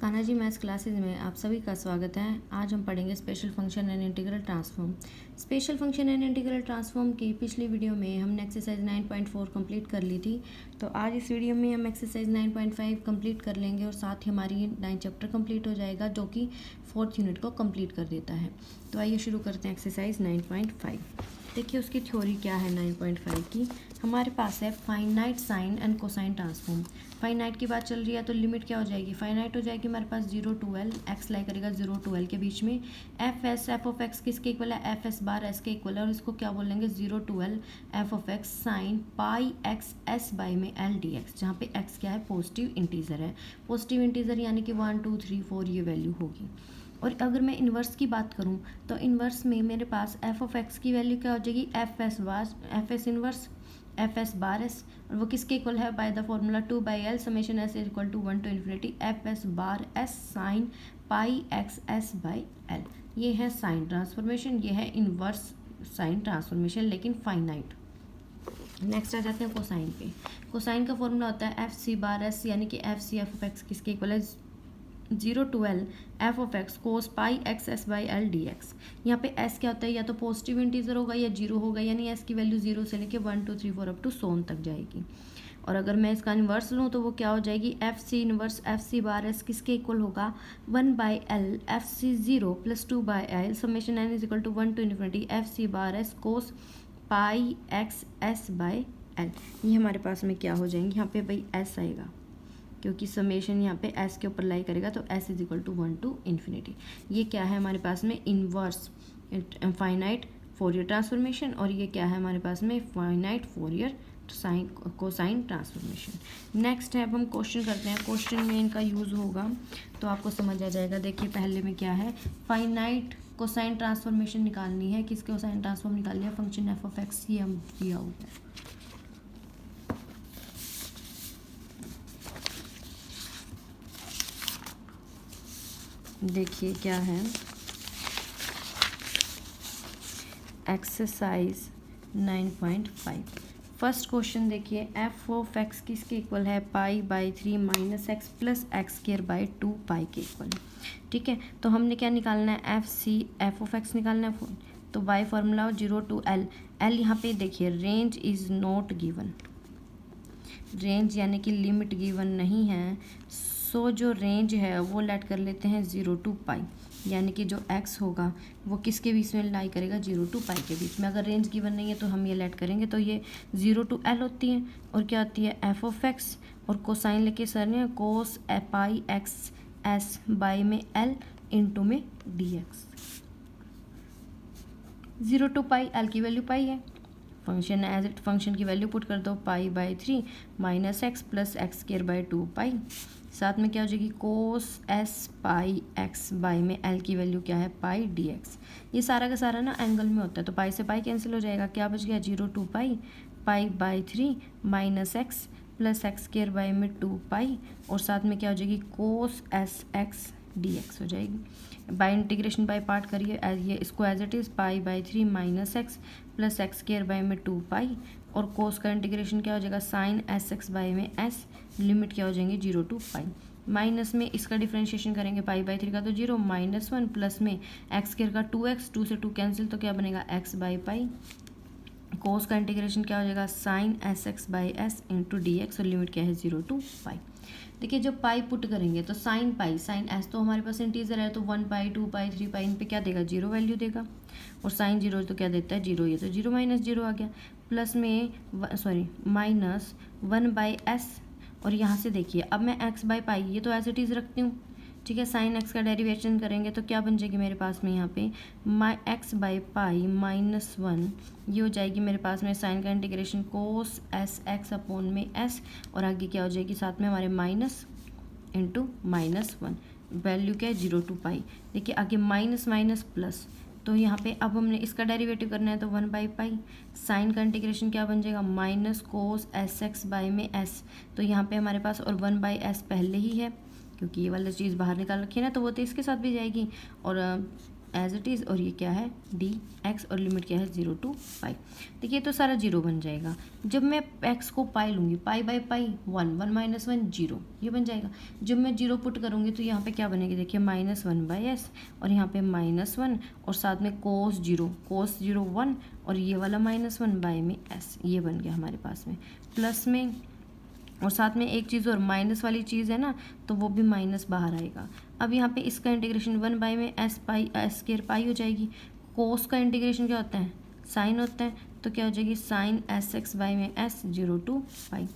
Kanha ji maths classes में आप सभी का स्वागत है। आज हम पढ़ेंगे special function and integral transform. Special function and integral transform की पिछली वीडियो में हमने एक्सरसाइज 9.4 कंप्लीट कर ली थी। तो आज इस वीडियो में हम एक्सरसाइज 9.5 कंप्लीट कर लेंगे और साथ ही हमारी 9 चैप्टर कंप्लीट हो जाएगा, जो कि 4th यूनिट को कंप्लीट कर देता है। तो आइए शुरू करते हैं एक्सरसाइज 9.5। देखिए उसकी थ्योरी क्या है 9.5 की। हमारे पास है finite sine and cosine transform. Finite की बात चल रही है तो लिमिट क्या हो जाएगी, फाइनाइट हो जाएगी हमारे पास 0 to L, एक्स लाई करेगा 0 to L के बीच में। एफ ऑफ एक्स किसके इक्वल है, एफ एस बार एस के इक्वल है, और इसको क्या बोलेंगे 0 to L f of x sign pi x S by में एल डी एक्स, जहाँ पे एक्स क्या है पॉजिटिव इंटीजर है। पॉजिटिव इंटीजर यानी कि 1 2 3 4 ये वैल्यू होगी। और अगर मैं इन्वर्स की बात करूं तो इन्वर्स में मेरे पास एफ ऑफ एक्स की वैल्यू क्या हो जाएगी, F S inverse F S bar S, और वो किसके इक्वल है, by the formula 2/L summation S equal to 1 to infinity F S bar S sine pi x S by L. ये है साइन ट्रांसफॉर्मेशन, ये है इन्वर्स साइन ट्रांसफॉर्मेशन लेकिन finite. Next आ जाते हैं कोसाइन पे। कोसाइन का फॉर्मूला होता है एफ सी बार एस, यानी कि f C F of x किसके इक्वल है 0 to L f of x cos pi x S by l d x. यहाँ पे एस क्या होता है, या तो पॉजिटिव इंटीजर होगा या जीरो होगा, यानी एस की वैल्यू 0 से लेके 1 2 3 4 अप टू 100 तक जाएगी। और अगर मैं इसका इन्वर्स लूँ तो वो क्या हो जाएगी, F C inverse F C bar S किसके इक्वल होगा 1/L F C 0 plus 2/L summation N is equal to 1 to infinity F C bar S cos pi x S by L. ये हमारे पास में क्या हो जाएंगे, यहाँ पे भाई एस आएगा क्योंकि समेशन यहाँ पे एस के ऊपर लाई करेगा, तो s is equal to 1 to infinity. ये क्या है हमारे पास में इन्वर्स फाइनाइट फोरियर ट्रांसफॉर्मेशन, और ये क्या है हमारे पास में finite Fourier sine cosine transformation. Next है, अब हम क्वेश्चन करते हैं। क्वेश्चन में इनका यूज़ होगा तो आपको समझ आ जाएगा। देखिए पहले में क्या है, फाइनाइट कोसाइन ट्रांसफॉर्मेशन निकालनी है। किसके कोसाइन ट्रांसफॉर्म निकालनी है, फंक्शन एफ ऑफ एक्स, ये हम दिया हुआ है। देखिए क्या है, एक्सरसाइज 9.5 फर्स्ट क्वेश्चन देखिए, एफ ऑफ एक्स किसके इक्वल है, पाई/3 minus X plus X square by 2 pi के इक्वल। ठीक है, तो हमने क्या निकालना है, F C F of X निकालना है। तो by formula 0 to L, L यहाँ पे देखिए range is not given, range यानी कि लिमिट गिवन नहीं है। सो जो रेंज है वो लेट कर लेते हैं 0 to पाई, यानी कि जो x होगा वो किसके बीच में लाई करेगा 0 to पाई के बीच में। अगर रेंज गिवन नहीं है तो हम ये लेट करेंगे, तो ये 0 to L होती है, और क्या होती है एफ ऑफ एक्स, और कोसाइन लेके सर ने cos pi x S by में एल इंटू में D X. 0 to pi, L की वैल्यू पाई है, फंक्शन एज इट फंक्शन की वैल्यू पुट कर दो, पाई/3 minus X plus X square by 2 pi, साथ में क्या हो जाएगी cos S pi x by में एल की वैल्यू क्या है पाई डी एक्स। ये सारा का सारा ना एंगल में होता है, तो पाई से पाई कैंसिल हो जाएगा, क्या बच गया 0 to पाई, पाई/3 minus X plus X square by में 2 पाई, और साथ में क्या हो जाएगी cos S x D X हो जाएगी। बाई इंटीग्रेशन बाई पार्ट करिए, ये इसको एज इट इज़ पाई/3 minus X plus X square by में 2 पाई, और कोस का इंटीग्रेशन क्या हो जाएगा साइन एस एक्स बाई में एस, लिमिट क्या हो जाएंगे 0 to पाई। माइनस में इसका डिफ्रेंशिएशन करेंगे, पाई/3 का तो 0 -1 प्लस में एक्स स्क्वायर का 2x, 2 से 2 कैंसिल, तो क्या बनेगा x बाई पाई। कोस का इंटीग्रेशन क्या हो जाएगा sine S x by s into d x, और लिमिट क्या है 0 to पाई। देखिए जब पाई पुट करेंगे तो साइन पाई, साइन एस तो हमारे पास इंटीजर है, तो 1 पाई 2 पाई 3 पाई, इन पे क्या देगा 0 वैल्यू देगा, और साइन 0 तो क्या देता है 0, ये तो 0 माइनस 0 आ गया, प्लस में माइनस 1/s, और यहाँ से देखिए अब मैं x बाई पाई ये तो एज इट इज़ रखती हूँ। ठीक है, साइन एक्स का डेरिवेशन करेंगे तो क्या बन जाएगी मेरे पास में यहाँ पे एक्स बाई पाई -1, ये हो जाएगी मेरे पास में साइन का इंटीग्रेशन कोस एस एक्स अपॉन में एस, और आगे क्या हो जाएगी साथ में हमारे माइनस इंटू -1, वैल्यू क्या है 0 to पाई। देखिए आगे माइनस माइनस प्लस, तो यहाँ पे अब हमने इसका डेरिवेटिव करना है, तो 1/पाई साइन का इंटीग्रेशन क्या बन जाएगा minus cos S x by में एस, तो यहाँ पे हमारे पास और 1/s पहले ही है क्योंकि ये वाला चीज़ बाहर निकाल रखी है ना, तो वो तो इसके साथ भी जाएगी, और एज इट इज़, और ये क्या है डी एक्स, और लिमिट क्या है 0 to पाई। देखिए तो सारा 0 बन जाएगा। जब मैं एक्स को पाई लूँगी, पाई बाई पाई 1, 1 माइनस 1 0, ये बन जाएगा। जब मैं 0 पुट करूँगी तो यहाँ पे क्या बनेगी, देखिए -1/s, और यहाँ पे -1, और साथ में cos 0 1, और ये वाला -1 बाय में s, ये बन गया हमारे पास में। प्लस में और साथ में एक चीज़ और, माइनस वाली चीज़ है ना, तो वो भी माइनस बाहर आएगा। अब यहाँ पे इसका इंटीग्रेशन 1 बाई में s पाई s स्क्वायर पाई हो जाएगी। कोस का इंटीग्रेशन क्या होता है, साइन होता है, तो क्या हो जाएगी साइन sx बाई में s 0 to पाई।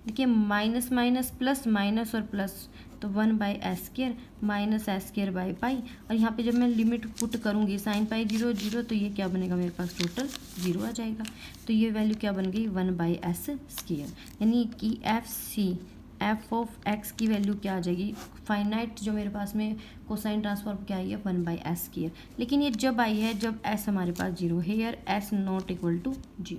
देखिए माइनस माइनस प्लस, माइनस और प्लस, तो 1 by s square minus S square by pi, और यहाँ पे जब मैं लिमिट पुट करूँगी साइन पाई 0 0, तो ये क्या बनेगा मेरे पास टोटल 0 आ जाएगा। तो ये वैल्यू क्या बन गई 1 बाई एस स्क्वायर, यानी कि एफ ऑफ एक्स की वैल्यू क्या आ जाएगी, फाइनाइट जो मेरे पास में कोसाइन ट्रांसफॉर्म क्या आई है 1 बाई एस स्क्वायर। लेकिन ये जब आई है जब एस हमारे पास 0 है, here s not equal to 0,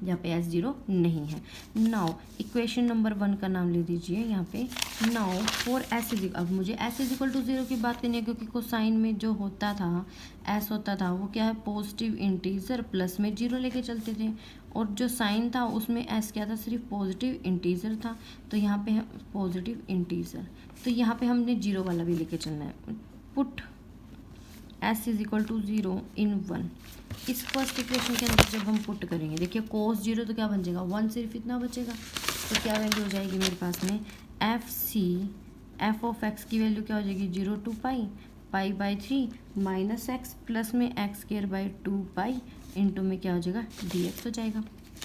यहाँ पे एस 0 नहीं है। नाउ इक्वेशन नंबर 1 का नाम ले दीजिए यहाँ पे। नाउ फॉर एस इज, अब मुझे एस इज इक्वल टू 0 की बात करनी है, क्योंकि कोसाइन में जो होता था एस होता था वो क्या है पॉजिटिव इंटीजर, प्लस में 0 लेके चलते थे, और जो साइन था उसमें एस क्या था सिर्फ पॉजिटिव इंटीजर था। तो यहाँ पे पॉजिटिव इंटीजर, तो यहाँ पे हमने 0 वाला भी लेके चलना है। Put s is equal to 0 in 1, इस फर्स्ट इक्वेशन के अंदर जब हम पुट करेंगे, देखिए cos 0 तो क्या बन जाएगा 1, सिर्फ इतना बचेगा। तो क्या वैल्यू हो जाएगी मेरे पास में एफ ऑफ एक्स की वैल्यू क्या हो जाएगी 0 to pi by 3 minus X, plus में X square by 2 pi, into में क्या हो जाएगा डी एक्स हो जाएगा।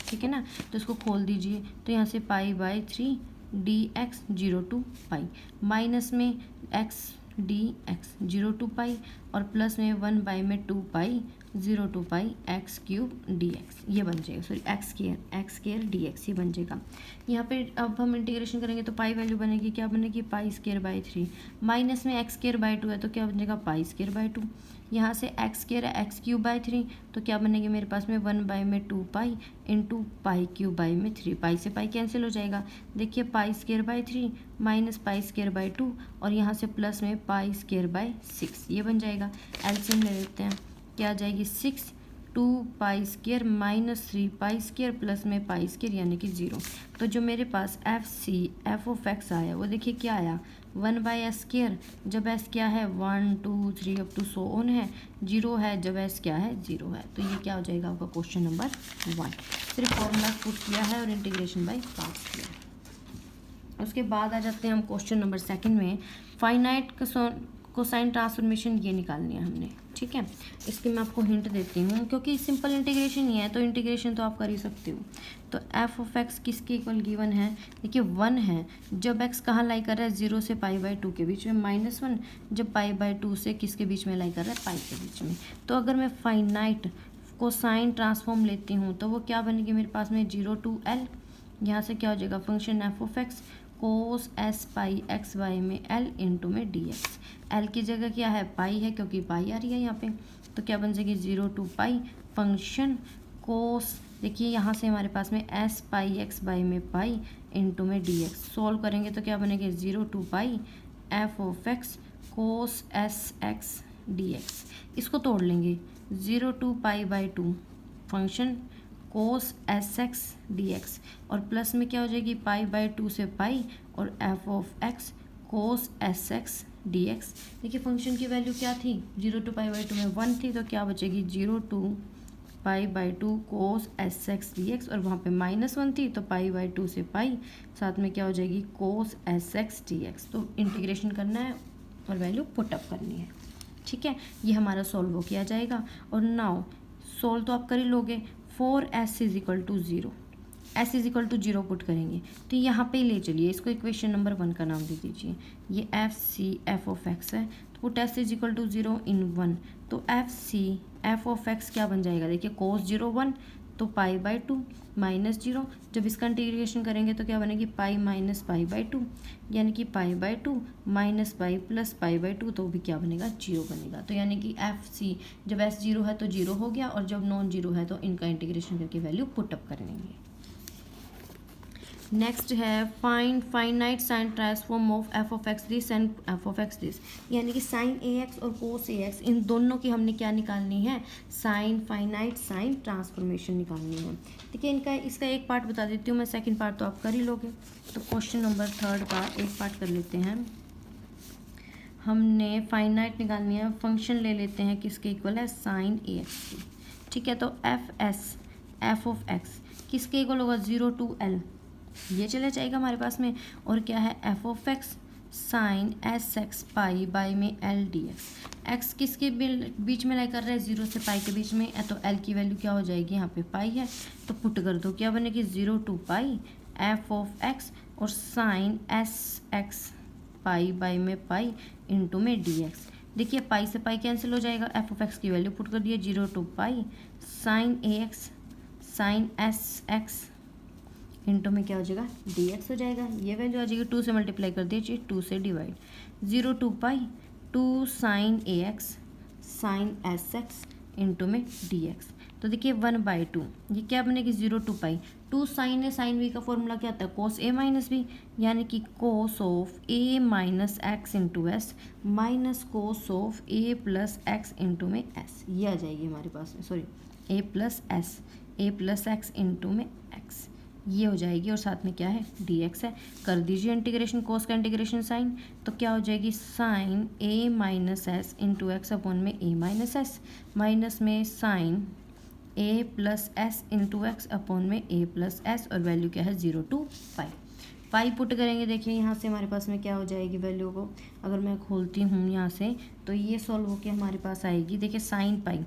ठीक है ना, तो इसको खोल दीजिए, तो यहाँ से पाई by 3 D X 0 to pi, minus में एक्स डी एक्स 0 to पाई, और प्लस में 1 बाई में 2 पाई 0 to pi x cube D x, ये बन जाएगा, sorry x square D x, ये बन जाएगा। यहाँ पे अब हम इंटीग्रेशन करेंगे तो पाई वैल्यू बनेगी, क्या बनेगी पाई स्क्वायर बाई 3, माइनस में एक्स स्क्वायर बाई 2 है तो क्या बन जाएगा पाई स्क्वायर बाई 2, यहाँ से एक्स स्क्वायर है एक्स क्यूब बाई 3, तो क्या बनेगी मेरे पास में 1 बाई में 2 pi into pi cube by में 3, पाई से पाई कैंसिल हो जाएगा। देखिए pi square by 3 minus pi square by 2, और यहाँ से प्लस में पाई स्क्वायर बाई 6, ये बन जाएगा। एलसीएम ले लेते हैं, क्या आ जाएगी 6 2 pi square minus 3 pi square, plus में पाई स्क्वायर यानी कि 0। तो जो मेरे पास एफ ऑफ एक्स आया वो देखिए क्या आया 1 बाई एस स्क्वायर, जब एस क्या है 1 2 3 अप टू सो ऑन है, 0 है जब एस क्या है 0 है। तो ये क्या हो जाएगा आपका क्वेश्चन नंबर 1, सिर्फ फॉर्मूला पुट किया है और इंटीग्रेशन बाई पास किया। उसके बाद आ जाते हैं हम क्वेश्चन नंबर 2 में, फाइनाइट कोसाइन ट्रांसफॉर्मेशन ये निकालनी है हमने। ठीक है, इसकी मैं आपको हिंट देती हूँ, क्योंकि सिंपल इंटीग्रेशन ही है तो इंटीग्रेशन तो आप कर ही सकते हो। तो एफ ऑफ एक्स किसके इक्वल गिवन है, देखिए 1 है जब एक्स कहाँ लाई कर रहा है 0 से पाई बाई 2 के बीच में, -1 जब पाई बाई 2 से किसके बीच में लाई कर रहा है पाई के बीच में। तो अगर मैं फाइनाइट कोसाइन ट्रांसफॉर्म लेती हूँ तो वो क्या बनेगी मेरे पास में 0 to L, यहाँ से क्या हो जाएगा function f of x cos S pi x Y में एल इंटू में डी एक्स, एल की जगह क्या है पाई है क्योंकि पाई आ रही है यहाँ पे, तो क्या बन जाएगी 0 to पाई फंक्शन कोस, देखिए यहाँ से हमारे पास में एस पाई एक्स वाई में पाई इंटू में डी एक्स, सोल्व करेंगे तो क्या बनेगी 0 to pi F of x cos S x D x. इसको तोड़ लेंगे 0 to pi by 2 function cos S x D x, और प्लस में क्या हो जाएगी पाई बाई 2 से पाई और F of x cos S x D X. देखिए फंक्शन की वैल्यू क्या थी 0 to पाई बाई 2 में 1 थी, तो क्या बचेगी 0 to pi by 2 cos S x D x, और वहाँ पे -1 थी तो पाई बाई 2 से पाई, साथ में क्या हो जाएगी cos S x D x. तो इंटीग्रेशन करना है और वैल्यू पुटअप करनी है। ठीक है, ये हमारा सॉल्व हो किया जाएगा। और नाउ सॉल्व तो आप कर ही लोगे, 4s is equal to 0, s is equal to 0 put करेंगे तो यहाँ पे ही ले चलिए, इसको इक्वेशन नंबर 1 का नाम दे दीजिए। ये एफ ऑफ एक्स है, तो put s is equal to 0 in 1, तो एफ ऑफ एक्स क्या बन जाएगा, देखिए कोस 0 1 तो पाई बाई 2 -0, जब इसका इंटीग्रेशन करेंगे तो क्या बनेगी पाई माइनस पाई बाई 2, यानी कि pi by 2 minus pi plus pi by 2, तो भी क्या बनेगा 0 बनेगा। तो यानी कि जब s 0 है तो 0 हो गया, और जब नॉन 0 है तो इनका इंटीग्रेशन करके वैल्यू पुटअप कर लेंगे। नेक्स्ट है find finite sign transform of F of x this and F of x this, यानी कि साइन ए एक्स और कोस ए एक्स इन दोनों की हमने क्या निकालनी है, साइन फाइनाइट साइन ट्रांसफॉर्मेशन निकालनी है। ठीक है, इनका इसका एक पार्ट बता देती हूँ मैं, सेकंड पार्ट तो आप कर ही लोगे। तो क्वेश्चन नंबर 3 का एक पार्ट कर लेते हैं। हमने फाइनाइट निकालनी है, फंक्शन ले लेते हैं किसके इक्वल है, साइन ए एक्स की। ठीक है, तो एफ ऑफ एक्स किसके इक्वल होगा, 0 to L, ये चला जाएगा हमारे पास में। और क्या है, F of x sine S x pi by में एल डी एक्स। एक्स किसके बीच में लाई कर रहा है, 0 से पाई के बीच में, तो एल की वैल्यू क्या हो जाएगी, यहाँ पे पाई है, तो पुट कर दो, क्या बनेगी 0 to pi F of X और sine S x pi by में पाई इंटू में डी एक्स। देखिए पाई से पाई कैंसिल हो जाएगा, एफ ऑफ एक्स की वैल्यू पुट कर दिए 0 to pi sine A x sine S x into में क्या हो जाएगा, डी एक्स हो जाएगा। ये वैल्यू आ जाएगी, 2 से मल्टीप्लाई कर दीजिए, 2 से divide, 0 to pi 2 sine A x sine S x into में डी एक्स। तो देखिए 1/2 ये क्या बनेगी, 0 to pi 2 sine a sine b का फॉर्मूला क्या आता है, कोस ए माइनस बी, यानी कि cos of a minus x into s minus cos of a plus x into में एस, ये आ जाएगी हमारे पास में, sorry a plus x into में एक्स, ये हो जाएगी। और साथ में क्या है, डी एक्स है। कर दीजिए इंटीग्रेशन, कोस का इंटीग्रेशन साइन, तो क्या हो जाएगी, sine a minus s into x upon में ए माइनस एस, माइनस में sine a plus s into x upon में ए प्लस एस, और वैल्यू क्या है 0 to पाई। पाई पुट करेंगे, देखिए यहाँ से हमारे पास में क्या हो जाएगी वैल्यू को, अगर मैं खोलती हूँ यहाँ से तो ये सॉल्व होके हमारे पास आएगी, देखिए साइन पाई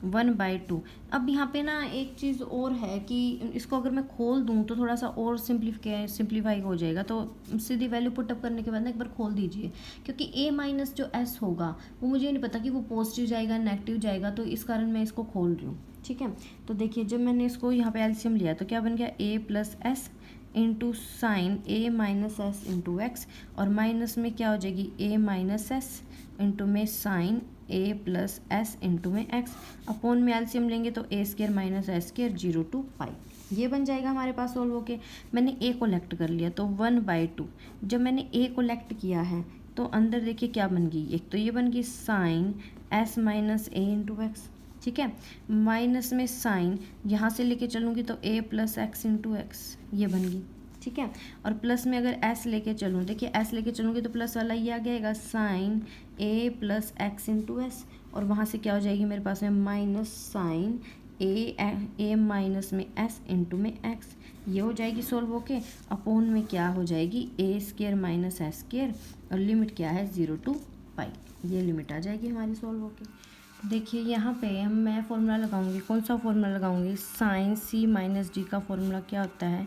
1/2। अब यहाँ पे ना एक चीज़ और है कि इसको अगर मैं खोल दूँ तो थोड़ा सा और सिंप्लीफाई हो जाएगा, तो सीधी वैल्यू पुटअप करने के बाद ना एक बार खोल दीजिए, क्योंकि ए माइनस जो एस होगा वो मुझे नहीं पता कि वो पॉजिटिव जाएगा नेगेटिव जाएगा, तो इस कारण मैं इसको खोल रही हूँ। ठीक है, तो देखिए जब मैंने इसको यहाँ पे एलसीएम लिया तो क्या बन गया, a plus s into sine a minus s into x, और माइनस में क्या हो जाएगी, ए माइनस एस इंटू में sine a plus s into में एक्स, अपॉन में एलसीएम लेंगे तो a square minus s square 0 to pi, ये बन जाएगा हमारे पास सोल्व होके। मैंने ए को लेक्ट कर लिया तो 1/2, जब मैंने ए को लेक्ट किया है तो अंदर देखिए क्या बन गई, एक तो ये बन गई साइन एस माइनस ए इंटू एक्स, ठीक है, माइनस में साइन यहाँ से लेके चलूँगी तो ए प्लस एक्स इंटू एक्स, ये बन गई। ठीक है, और प्लस में अगर एस लेके चलूँ, देखिए एस लेके चलूँगी तो प्लस वाला ये आ जाएगा sign a plus x into S, और वहाँ से क्या हो जाएगी मेरे पास में माइनस साइन ए माइनस में एस इंटू में एक्स, ये हो जाएगी सोल्व होके। अपॉन में क्या हो जाएगी, ए स्केयर माइनस एस स्केयर, और लिमिट क्या है 0 to पाई, ये लिमिट आ जाएगी हमारी सोल्व होके। देखिए यहाँ पे मैं फॉर्मूला लगाऊंगी, कौन सा फॉर्मूला लगाऊंगी, साइन सी माइनस डी का फॉर्मूला क्या होता है,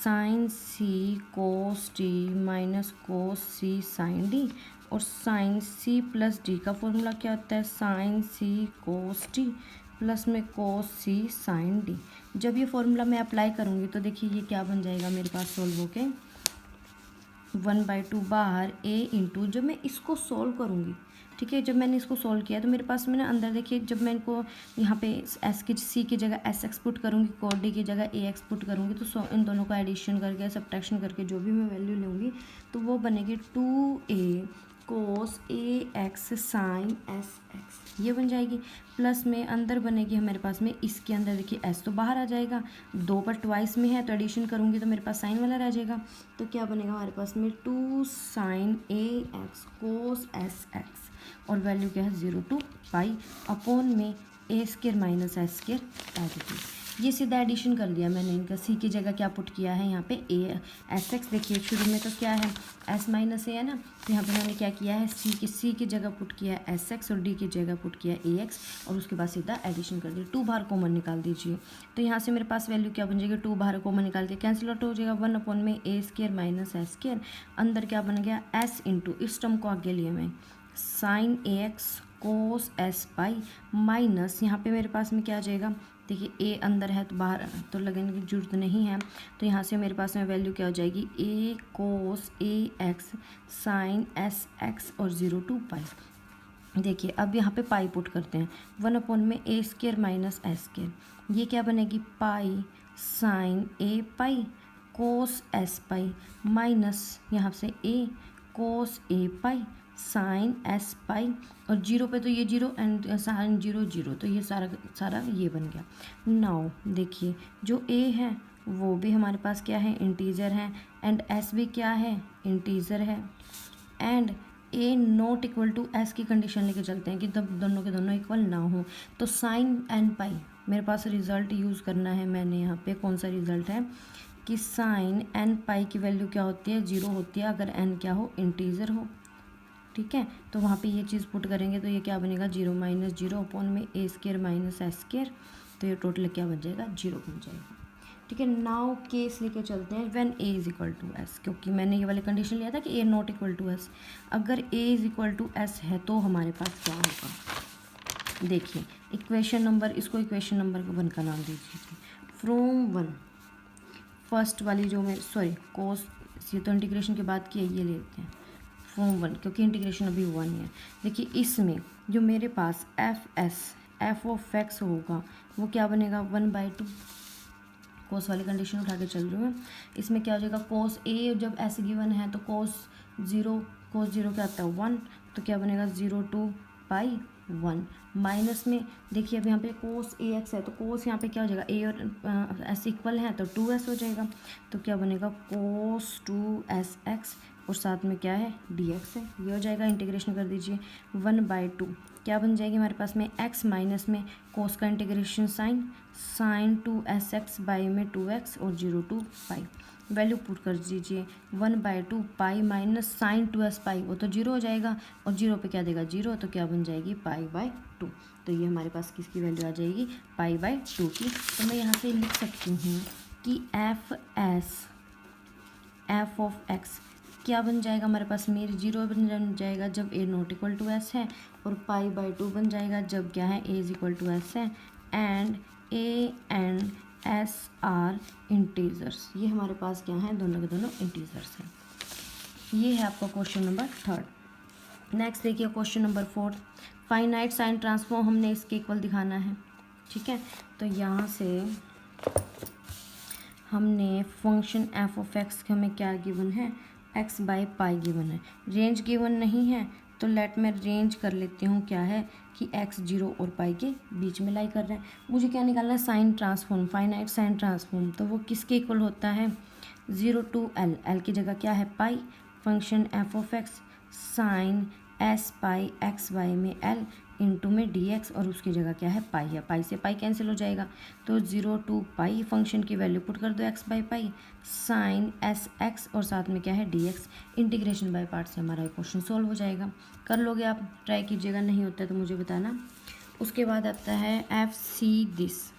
साइन सी कोस डी माइनस कोस सी साइन डी, और साइन सी प्लस डी का फॉर्मूला क्या होता है, साइन सी कोस डी प्लस में कोस सी साइन डी। जब ये फॉर्मूला मैं अप्लाई करूँगी तो देखिए ये क्या बन जाएगा मेरे पास सोल्व होके, 1/2 बाहर ए इंटू, जब मैं इसको सोल्व करूँगी, ठीक है, जब मैंने इसको सोल्व किया तो मेरे पास में ना अंदर देखिए, जब मैं इनको यहाँ पे एस की सी की जगह एस एक्स पुट करूँगी, कोड डी की जगह ए एक्स पुट करूँगी, तो इन दोनों का एडिशन करके सब्ट्रैक्शन करके जो भी मैं वैल्यू लूँगी तो वो बनेगी 2a कोस ए एक्स साइन एस एक्स, ये बन जाएगी। प्लस में अंदर बनेगी हमारे पास में, इसके अंदर देखिए एस तो बाहर आ जाएगा, 2 पर ट्वाइस में है तो एडिशन करूँगी तो मेरे पास साइन वाला रह जाएगा, तो क्या बनेगा हमारे पास में 2 साइन ए एक्स कोस एस एक्स, और वैल्यू क्या है 0 to पाई, अपॉन में ए स्केयर माइनस एस स्केयर आ जाएगी। ये सीधा एडिशन कर लिया मैंने, इनका सी की जगह क्या पुट किया है यहाँ पे ए एस एक्स, देखिए शुरू में तो क्या है एस माइनस ए है ना, तो यहाँ पे मैंने क्या किया है सी की जगह पुट किया है एस एक्स, और डी की जगह पुट किया है ए एक्स, और उसके बाद सीधा एडिशन कर दिया। 2 बाहर कॉमन निकाल दीजिए, तो यहाँ से मेरे पास वैल्यू क्या बन जाएगी, 2 बाहर कॉमन निकाल दिया, कैंसिल आउट हो जाएगा, 1 अपॉन में ए स्केयर माइनस एस स्केयर, अंदर क्या बन गया एस इंटू, इस टर्म को आगे लिए मैं साइन ए एक्स कोस एस पाई, माइनस यहाँ पे मेरे पास में क्या आ जाएगा, देखिए ए अंदर है तो बाहर तो लगने की जरूरत नहीं है, तो यहाँ से मेरे पास में वैल्यू क्या हो जाएगी, ए कोस ए एक्स साइन एस एक्स और 0 to पाई। देखिए अब यहाँ पे पाई पुट करते हैं, 1 अपॉन में ए स्केयर माइनस एस स्केयर, ये क्या बनेगी पाई साइन ए पाई कोस एस पाई माइनस यहाँ से ए कोस ए पाई साइन एस पाई, और जीरो पे तो ये zero and sine zero zero, तो ये सारा सारा ये बन गया। नाउ देखिए जो ए है वो भी हमारे पास क्या है, इंटीजर है, एंड एस भी क्या है, इंटीजर है, and a not equal to s की कंडीशन लेके चलते हैं कि तब दोनों के दोनों इक्वल ना हो। तो साइन एन पाई मेरे पास रिजल्ट यूज़ करना है मैंने यहाँ पे, कौन सा रिजल्ट है कि साइन एन पाई की वैल्यू क्या होती है, जीरो होती है अगर एन क्या हो, इंटीजर हो। ठीक है, तो वहाँ पे ये चीज़ पुट करेंगे तो ये क्या बनेगा, जीरो माइनस जीरो अपॉन में ए स्केयर माइनस एस स्केयर, तो ये टोटल क्या बन जाएगा, जीरो बन जाएगा। ठीक है, नाउ केस लेके चलते हैं when a is equal to s, क्योंकि मैंने ये वाले कंडीशन लिया था कि a not equal to s. अगर a is equal to s है तो हमारे पास क्या होगा, देखिए इक्वेशन नंबर, इसको इक्वेशन नंबर 1 का नाम दीजिए। फ्रॉम 1 फर्स्ट वाली जो मैं कोस, ये तो इंटीग्रेशन के बाद की है, ये लेते हैं फ्रॉम 1 क्योंकि इंटीग्रेशन अभी 1 है। देखिए इसमें जो मेरे पास एफ ऑफ एक्स होगा वो क्या बनेगा, 1/2, कोस वाली कंडीशन उठा के चल रही हूँ। इसमें क्या हो जाएगा, कोस ए जब ऐसे गिवन है तो कोस जीरो क्या आता है 1, तो क्या बनेगा 0/2 माइनस में देखिए अब यहाँ पे कोस ए एक्स है तो कोस यहाँ पे क्या हो जाएगा, ए और एस इक्वल है तो 2s हो जाएगा, तो क्या बनेगा कोस 2sx, और साथ में क्या है dx है, ये हो जाएगा। इंटीग्रेशन कर दीजिए 1/2 क्या बन जाएगी हमारे पास में, x माइनस में कोस का इंटीग्रेशन साइन 2sx बाई में 2x और 0 to पाई, वैल्यू पुट कर दीजिए 1/2 पाई माइनस साइन 2s पाई, वो तो जीरो हो जाएगा और जीरो पे क्या देगा जीरो, तो क्या बन जाएगी पाई/2, तो ये हमारे पास किसकी वैल्यू आ जाएगी, पाई/2 की। तो मैं यहाँ से लिख सकती हूँ कि एफ ऑफ एक्स क्या बन जाएगा हमारे पास, मेरी जीरो बन जाएगा जब ए नॉट इक्वल टू एस है, और पाई/2 बन जाएगा जब क्या है ए इज इक्वल टू एस है, and A and S R integers, ये हमारे पास क्या है, दोनों के दोनों इंटीजर्स हैं। ये है आपका क्वेश्चन नंबर 3। नेक्स्ट देखिए question number 4, finite sign transform हमने इसके इक्वल दिखाना है। ठीक है, तो यहाँ से हमने फंक्शन एफ ऑफ एक्स हमें क्या गिवन है, x/पाई गिवन है, रेंज गिवन नहीं है, तो लेट मैं रेंज कर लेती हूँ क्या है कि x 0 और पाई के बीच में लाई कर रहे हैं। मुझे क्या निकालना है, sign transform, finite sign transform, तो वो किसके इक्वल होता है, 0 to l, l की जगह क्या है pi, function f of x sine s pi x Y में l इंटू में dx, और उसकी जगह क्या है पाई है, पाई से पाई कैंसिल हो जाएगा, तो 0 to पाई फंक्शन की वैल्यू पुट कर दो x/पाई साइन एस एक्स, और साथ में क्या है dx। इंटीग्रेशन बाय पार्ट से हमारा क्वेश्चन सॉल्व हो जाएगा। कर लोगे आप, ट्राई कीजिएगा, नहीं होता है तो मुझे बताना। उसके बाद आता है F see this.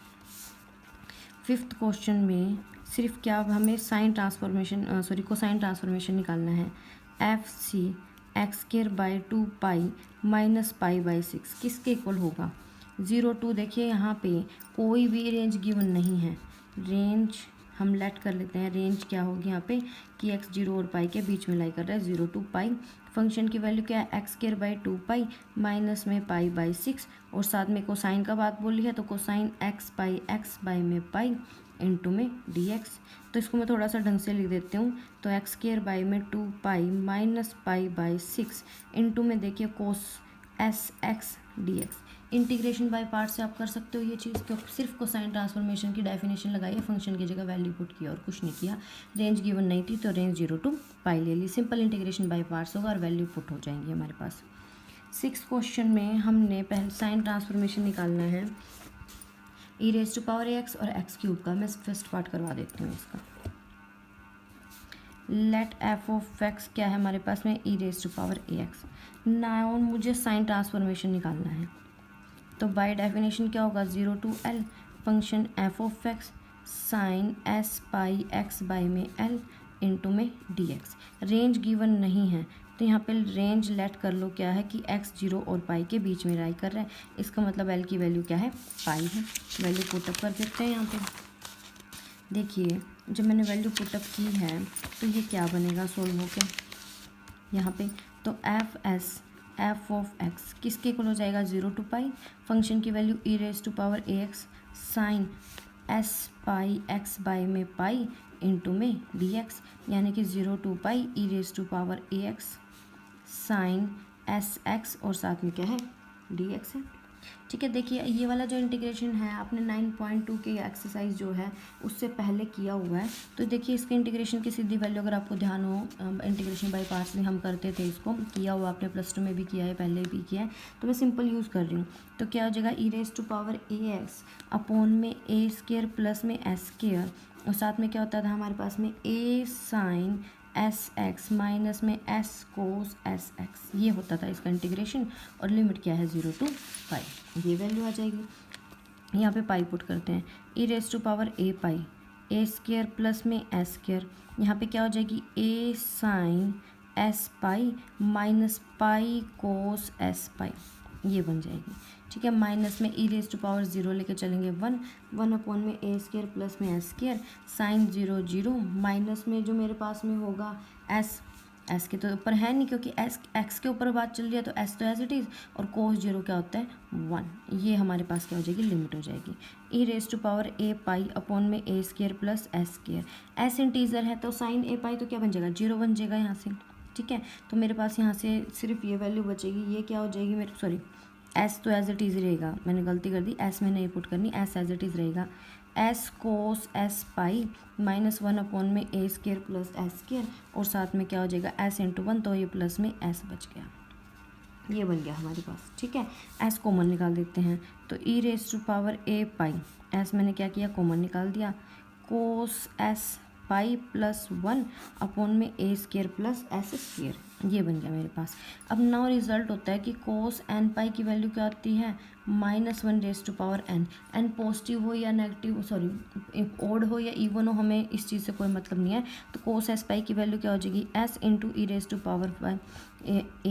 5th question में सिर्फ क्या हमें साइन ट्रांसफॉर्मेशन कोसाइन ट्रांसफॉर्मेशन निकालना है। F c x square by 2 pi minus पाई/6 किसके इक्वल होगा, 0 to, देखिए यहाँ पे कोई भी रेंज गिवन नहीं है, रेंज हम लेट कर लेते हैं, रेंज क्या होगी यहाँ पे कि x 0 और पाई के बीच में लाई कर रहा है, 0 to पाई, फंक्शन की वैल्यू क्या है x square by 2 pi minus में पाई/6, और साथ में कोसाइन का बात बोली है तो cosine x pi x by में पाई इंटू में dx। तो इसको मैं थोड़ा सा ढंग से लिख देती हूँ, तो एक्स स्क्वायर बाई में 2 पाई माइनस पाई/6 इंटू में देखिए cos S x dx। Integration by part से आप कर सकते हो ये चीज़, क्योंकि सिर्फ कोसाइन ट्रांसफॉर्मेशन की डेफिनेशन लगाई है, फंक्शन की जगह वैल्यू पुट किया और कुछ नहीं किया। रेंज गिवन नहीं थी तो रेंज 0 to पाई ले ली, सिंपल इंटीग्रेशन बाय पार्ट्स होगा और वैल्यू पुट हो जाएंगी हमारे पास। 6th क्वेश्चन में हमने पहले साइन ट्रांसफॉर्मेशन निकालना है e⁻x और x³ का। मैं फर्स्ट पार्ट करवा देती हूँ इसका। लेट एफ ऑफ एक्स क्या है हमारे पास में e⁻x। नाउ मुझे साइन ट्रांसफॉर्मेशन निकालना है, तो बाय डेफिनेशन क्या होगा, 0 to l function f of x sine s pi x by में l इंटू में dx। रेंज गिवन नहीं है तो यहाँ पे रेंज लेट कर लो क्या है कि x 0 और पाई के बीच में लाई कर रहा है, इसका मतलब l की वैल्यू क्या है, पाई है। वैल्यू पुटअप कर देते हैं यहाँ पे। देखिए जब मैंने वैल्यू पुटअप की है तो ये क्या बनेगा सोल्व होके यहाँ पे, तो एफ ऑफ एक्स किसके इक्वल हो जाएगा, 0 to पाई, फंक्शन की value e⁻x sine s pi x by में पाई इंटू में dx, यानी कि 0 to pi e⁻ax sign sx और साथ में क्या है dx है। ठीक है, देखिए ये वाला जो इंटीग्रेशन है आपने 9.2 के एक्सरसाइज जो है उससे पहले किया हुआ है। तो देखिए इसके इंटीग्रेशन की सीधी वैल्यू अगर आपको ध्यान हो, इंटीग्रेशन बाय पार्ट्स में हम करते थे, इसको किया हुआ आपने +2 में भी किया है, पहले भी किया है, तो मैं सिंपल यूज़ कर रही हूँ। तो क्या हो जाएगा e⁻ax अपॉन में a² प्लस में s², और साथ में क्या होता था हमारे पास में a साइन sx माइनस में s कोस sx, ये होता था इसका इंटीग्रेशन, और लिमिट क्या है 0 टू पाई, ये वैल्यू आ जाएगी। यहाँ पे पाई पुट करते हैं, e⁻a पाई a² प्लस में s², यहाँ पे क्या हो जाएगी a sine s pi minus pi cos s pi, ये बन जाएगी। ठीक है, माइनस में e⁻0 लेके चलेंगे 1 अपॉन में a² प्लस में s² साइन 0 0, माइनस में जो मेरे पास में होगा s के तो ऊपर है नहीं, क्योंकि x के ऊपर बात चल रही है, तो s तो एज इट इज़, और कोस 0 क्या होता है 1, ये हमारे पास क्या हो जाएगी लिमिट हो जाएगी e⁻a पाई अपॉन में a² plus s², s integer है तो साइन a पाई तो क्या बन जाएगा 0 बन जाएगा यहाँ से। ठीक है, तो मेरे पास यहाँ से सिर्फ ये वैल्यू बचेगी, ये क्या हो जाएगी मेरे, सॉरी एस तो एज इट इज़ रहेगा, मैंने गलती कर दी, एस में नहीं पुट करनी, एस एज इट इज़ रहेगा, एस कोस एस पाई माइनस 1 अपॉन में a² प्लस s², और साथ में क्या हो जाएगा s इंटू 1, तो ये प्लस में s बच गया, ये बन गया हमारे पास। ठीक है, s कॉमन निकाल देते हैं, तो e⁻a पाई, s मैंने क्या किया कॉमन निकाल दिया, कोस s पाई प्लस 1 अपॉन में a² प्लस s², ये बन गया मेरे पास। अब नाउ रिजल्ट होता है कि कोस n पाई की वैल्यू क्या आती है -1⁻n, n पॉजिटिव हो या नेगेटिव, सॉरी ओड हो या इवन हो, हमें इस चीज़ से कोई मतलब नहीं है। तो कोस s पाई की वैल्यू क्या हो जाएगी s इंटू e⁻a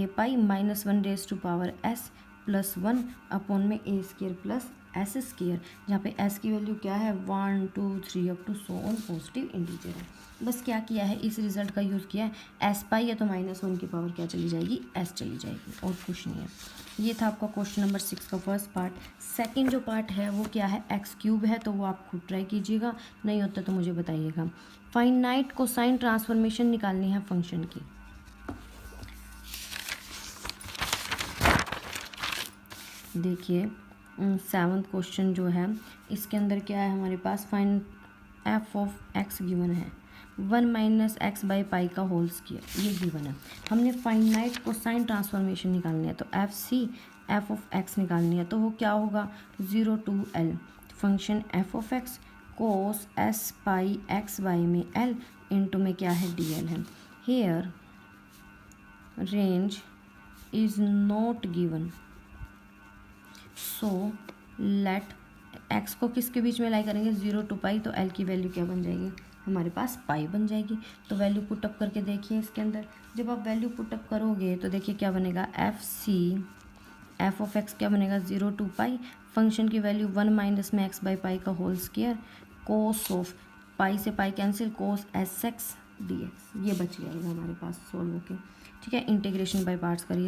पाई -1⁻s प्लस 1 अपॉन में a² प्लस s², जहाँ पे s की वैल्यू क्या है 1 2 3 up to so on positive integer है। बस क्या किया है, इस रिजल्ट का यूज़ किया है, s पाई है तो -1 की पावर क्या चली जाएगी s चली जाएगी, और कुछ नहीं है। ये था आपका क्वेश्चन नंबर 6 का फर्स्ट पार्ट। सेकंड जो पार्ट है वो क्या है, x³ है, तो वो आप खुद ट्राई कीजिएगा, नहीं होता तो मुझे बताइएगा। फाइनाइट कोसाइन ट्रांसफॉर्मेशन निकालनी है फंक्शन की। देखिए 7th क्वेश्चन जो है इसके अंदर क्या है हमारे पास, find f of x given है 1 - x बाई पाई का होल स्क्वायर, ये गिवन है। हमने फाइनाइट कोसाइन ट्रांसफॉर्मेशन निकालनी है, तो f ऑफ x निकालनी है, तो वो क्या होगा 0 to l function f of x cos s pi x by में l इंटू में क्या है dl है। Here range is not given, so let x को किसके बीच में लाई करेंगे 0 टू पाई, तो l की वैल्यू क्या बन जाएगी हमारे पास पाई बन जाएगी। तो वैल्यू पुटअप करके देखिए इसके अंदर, जब आप वैल्यू पुटअप करोगे तो देखिए क्या बनेगा f ऑफ x क्या बनेगा 0 टू पाई, फंक्शन की वैल्यू 1 माइनस में x बाई पाई का होल स्क्वायर, कोस ऑफ पाई से पाई कैंसिल, कोस sx dx, ये बच जाएगा हमारे पास सोल्व होके। ठीक है, इंटीग्रेशन बाय पार्ट्स करिए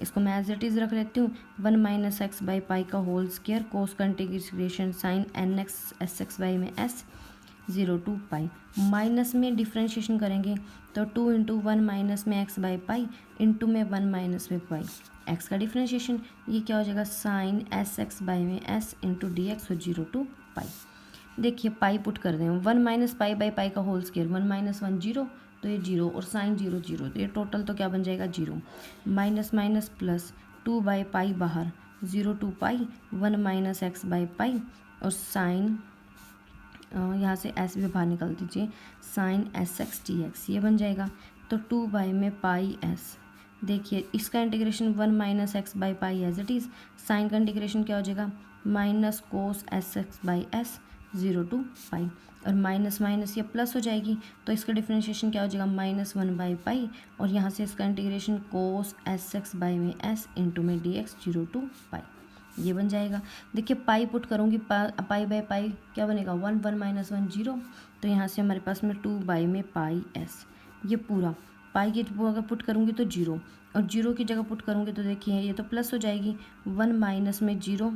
इसको मैं एज इट इज़ रख लेती हूँ, 1 माइनस एक्स बाई पाई का होल स्क्वायर, कोस का integration sine nx sx by में s 0 टू पाई, माइनस में डिफ्रेंशिएशन करेंगे तो 2 इंटू 1 माइनस में x बाई पाई इंटू में 1 माइनस में पाई, x का डिफ्रेंशिएशन, ये क्या हो जाएगा साइन sx बाई में s इंटू डी एक्स और 0 टू पाई। देखिए पाई पुट कर दें, 1 माइनस पाई बाई पाई का होल स्क्वायर, 1 माइनस 1 0, तो ये 0 और साइन 0 0, तो ये टोटल तो क्या बन जाएगा 0, minus minus plus 2 by pi बाहर 0 to pi 1 minus x by pi, और साइन यहाँ से एस भी बाहर निकाल दीजिए, sine S x t x, ये बन जाएगा। तो 2 बाई में पाई एस, देखिए इसका integration 1 minus x by pi as it is, sine का इंटीग्रेशन क्या हो जाएगा minus cos S x by s 0 to pi, और माइनस माइनस ये प्लस हो जाएगी, तो इसका डिफरेंशिएशन क्या हो जाएगा -1 बाई पाई, और यहाँ से इसका integration cos S x by में एस इंटू में डी एक्स 0 टू पाई, ये बन जाएगा। देखिए पाई पुट करूँगी, पाई बाई पाई क्या बनेगा 1 1 माइनस 1 0, तो यहाँ से हमारे पास में 2 बाई में पाई एस, ये पूरा पाई की अगर पुट करूँगी तो 0, और 0 की जगह पुट करूँगी तो देखिए ये तो प्लस हो जाएगी, 1 माइनस में 0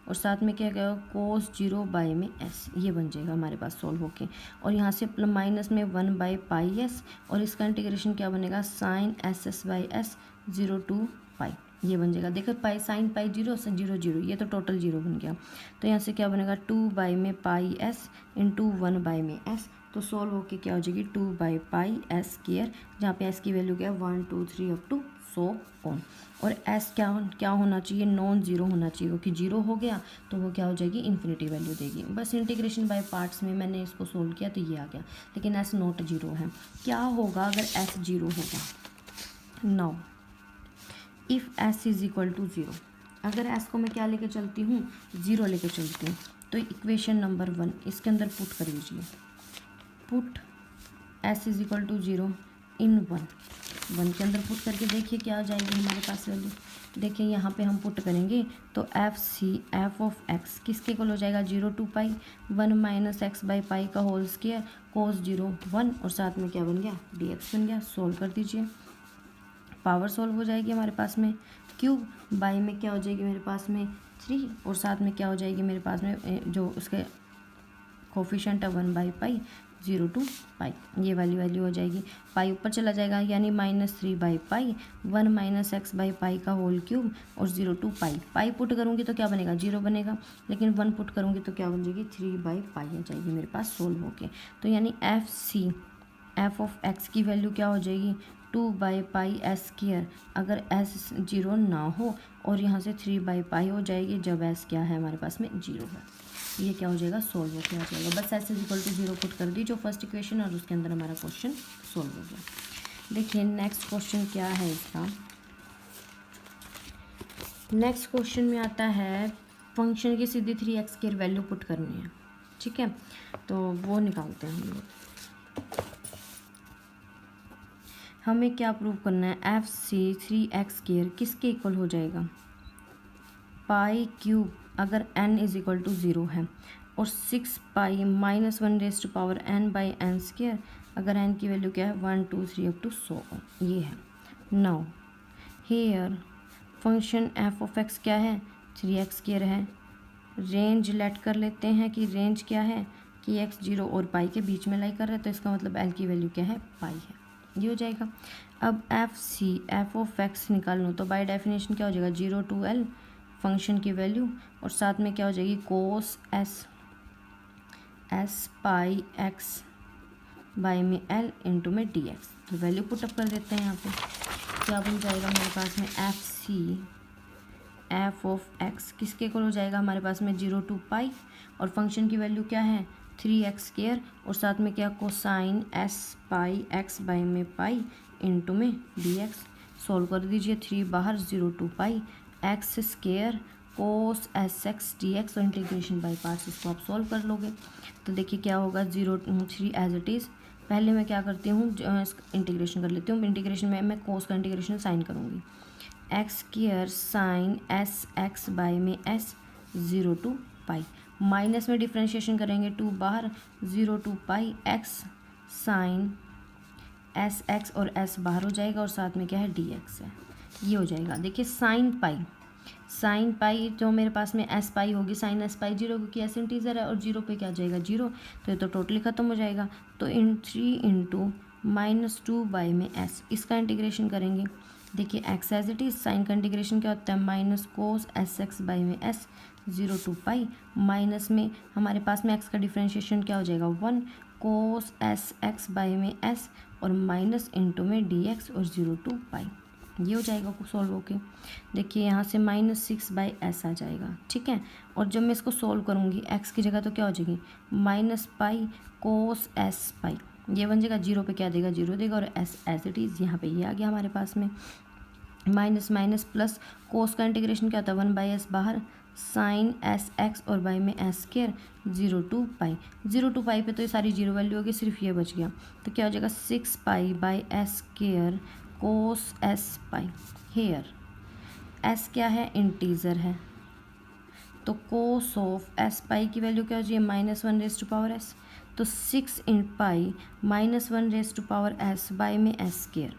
और साथ में क्या गया कोस 0 बाई में एस, ये बन जाएगा हमारे पास सॉल्व होके। और यहाँ से माइनस में 1 बाई पाई एस, और इसका इंटीग्रेशन क्या बनेगा sine s s by s 0 to pi, ये बन जाएगा। देखो पाई साइन पाई 0 से 0 0, ये तो टोटल 0 बन गया। तो यहाँ से क्या बनेगा 2 बाई में पाई एस इंटू 1 बाई में एस, तो सॉल्व होके क्या हो जाएगी 2 बाई पाई एस स्क्वायर, जहाँ पे एस की वैल्यू क्या है 1 2 3 अप टू सो ऑन। और एस क्या होना चाहिए नॉन ज़ीरो होना चाहिए, क्योंकि जीरो हो गया तो वो क्या हो जाएगी इन्फिनिटी वैल्यू देगी। बस इंटीग्रेशन बाय पार्ट्स में मैंने इसको सोल्व किया तो ये आ गया, लेकिन एस नॉट जीरो है। क्या होगा अगर एस जीरो होगा, now if s is equal to zero, अगर एस को मैं क्या लेके चलती हूँ ज़ीरो लेके चलती हूँ, तो इक्वेशन नंबर 1 इसके अंदर पुट कर लीजिए, put s is equal to zero इन 1 के अंदर पुट करके देखिए क्या आ जाएगी हमारे पास वैल्यू। देखिए यहाँ पे हम पुट करेंगे तो एफ ऑफ एक्स किसके इक्वल हो जाएगा 0 to pi 1 minus x by pi का होल स्क्वायर कोस 0 1, और साथ में क्या बन गया डी एक्स बन गया। सोल्व कर दीजिए, पावर सोल्व हो जाएगी हमारे पास में, क्यूब बाई में क्या हो जाएगी मेरे पास में 3, और साथ में क्या हो जाएगी मेरे पास में जो उसके कोफिशिएंट है 1 बाई पाई 0 टू पाई, ये वाली वैल्यू हो जाएगी। पाई ऊपर चला जाएगा यानी -3 by pi 1 minus x by pi का होल क्यूब और 0 टू पाई। पाई पुट करूँगी तो क्या बनेगा 0 बनेगा, लेकिन 1 पुट करूँगी तो क्या बन जाएगी 3 बाई पाई आ जाएगी मेरे पास सोल्व होके। तो यानी एफ ऑफ एक्स की वैल्यू क्या हो जाएगी 2 बाई पाई एस स्क्वायर, अगर एस 0 ना हो, और यहाँ से 3 बाई पाई हो जाएगी जब एस क्या है हमारे पास में 0 है। ये क्या हो जाएगा सोल्व होकर आ जाएगा। बस s is equal to 0 put कर दी जो फर्स्ट इक्वेशन, और उसके अंदर हमारा क्वेश्चन सोल्व हो गया। देखिए नेक्स्ट क्वेश्चन क्या है इसका। नेक्स्ट क्वेश्चन में आता है फंक्शन की सीधी 3x स्क्वायर वैल्यू पुट करनी है, ठीक है, तो वो निकालते हैं हम लोग। हमें क्या प्रूव करना है, एफ सी 3x स्क्वायर किसके इक्वल हो जाएगा पाई क्यूब अगर n इज इक्वल टू 0 है, और 6 pi minus 1 raise to power n by n square अगर n की वैल्यू क्या है 1 2 3 अप टू सो ऑन, ये है। Now here function f of x क्या है 3x स्क्वायर है, रेंज लेट कर लेते हैं कि रेंज क्या है कि x 0 और पाई के बीच में लाई कर रहे हैं, तो इसका मतलब l की वैल्यू क्या है पाई है, ये हो जाएगा। अब एफ ऑफ एक्स निकाल लो तो बाय डेफिनेशन क्या हो जाएगा 0 टू l फंक्शन की वैल्यू, और साथ में क्या हो जाएगी cos S pi x by में l इंटू में डी एक्स। तो वैल्यू पुटअप कर देते हैं यहाँ पे, क्या बन जाएगा हमारे पास में एफ ऑफ एक्स किसके इक्वल हो जाएगा हमारे पास में 0 टू पाई, और फंक्शन की वैल्यू क्या है 3x स्क्वायर, और साथ में क्या cosine s pi x by में पाई इंटू में डी एक्स। सोल्व कर दीजिए 3 बाहर 0 to pi x square cos S x D x, और इंटीग्रेशन बाई पार्ट्स इसको आप सोल्व कर लोगे तो देखिए क्या होगा 0 3 एज इट इज़। पहले मैं क्या करती हूँ इंटीग्रेशन कर लेती हूँ, इंटीग्रेशन में मैं कोस का इंटीग्रेशन साइन करूँगी x square sine S x by में एस 0 टू पाई, माइनस में डिफ्रेंशिएशन करेंगे 2 बाहर 0 to pi x sine S x, और एस बाहर हो जाएगा और साथ में क्या है डी एक्स है, ये हो जाएगा। देखिए साइन पाई जो मेरे पास में एस पाई होगी साइन एस पाई 0, क्योंकि एस इंटीजर है और 0 पे क्या आ जाएगा 0, तो ये तो टोटली ख़त्म हो जाएगा। तो 3 इंटू -2 बाई में एस, इसका इंटीग्रेशन करेंगे। देखिए x as it is, sine का इंटीग्रेशन क्या होता है minus cos S x by में एस 0 टू पाई, माइनस में हमारे पास में एक्स का डिफ्रेंशिएशन क्या हो जाएगा 1 कोस एस एक्स बाई में एस, और माइनस इंटू में डी एक्स और 0 टू पाई, ये हो जाएगा सॉल्व होके। देखिए यहाँ से -6 बाई एस आ जाएगा, ठीक है, और जब मैं इसको सॉल्व करूँगी एक्स की जगह तो क्या हो जाएगी -पाई कोस एस पाई, ये बन जाएगा 0 पे क्या देगा 0 देगा, और एस एज इट इज़ यहाँ पे ये आ गया हमारे पास में। माइनस माइनस प्लस कोस का इंटीग्रेशन क्या होता है 1 बाई एस बाहर साइन एस एक्स और बाई में s square 0 to pi, 0 to pi पे तो ये सारी जीरो वैल्यू होगी, सिर्फ ये बच गया, तो क्या हो जाएगा 6 pi by s square cos S pi. Here s क्या है इंटीजर है, तो कोस ऑफ एस पाई की वैल्यू क्या हो जाएगी -1 रेज टू पावर एस, तो 6 in pi -1 raise to power s by में एस स्क्वायर,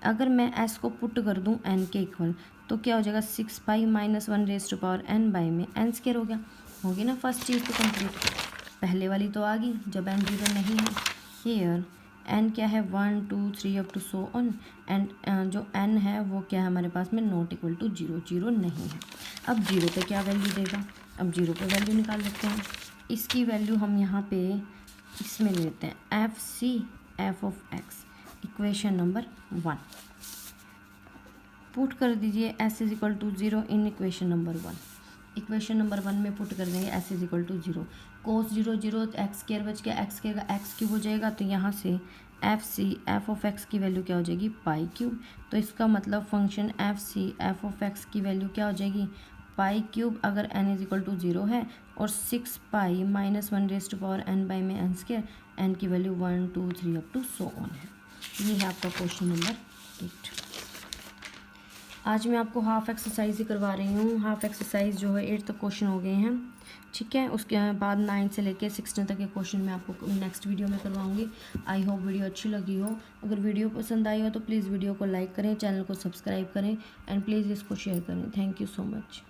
अगर मैं एस को पुट कर दूँ एन के इक्वल तो क्या हो जाएगा 6 pi minus 1 raise to power n by में एन स्क्वायर हो गया। होगी ना फर्स्ट चीज़ तो कंप्लीट। पहले वाली तो आ गई जब एन जीरो नहीं है। हेयर एन क्या है 1 2 3 up to so on and जो एन है वो क्या है हमारे पास में not equal to zero, zero नहीं है। अब जीरो पे क्या वैल्यू देगा, अब जीरो पे वैल्यू निकाल लेते हैं। इसकी वैल्यू हम यहाँ पे इसमें ले लेते हैं f C F of x equation number 1 put कर दीजिए s is equal to zero in equation number 1। Equation number 1 में पुट कर देंगे s is equal to zero, cos zero zero x square बच गया, एक्स स्क्वायर का x cube हो जाएगा। तो यहाँ से f C F of x की वैल्यू क्या हो जाएगी पाई क्यूब। तो इसका मतलब function F C F of x की वैल्यू क्या हो जाएगी पाई क्यूब अगर n is equal to zero है, और 6 pi minus 1 raise to power n by में एन स्क्वायर, एन की वैल्यू 1 2 3 अप टू सो ऑन है। ये है आपका क्वेश्चन नंबर 8। आज मैं आपको हाफ एक्सरसाइज ही करवा रही हूँ। हाफ एक्सरसाइज जो है 8 तक क्वेश्चन हो गए हैं, ठीक है। उसके बाद 9 से लेके 16 तक के क्वेश्चन मैं आपको नेक्स्ट वीडियो में करवाऊँगी। आई होप वीडियो अच्छी लगी हो। अगर वीडियो पसंद आई हो तो प्लीज़ वीडियो को लाइक करें, चैनल को सब्सक्राइब करें एंड प्लीज़ इसको शेयर करें। Thank you so much.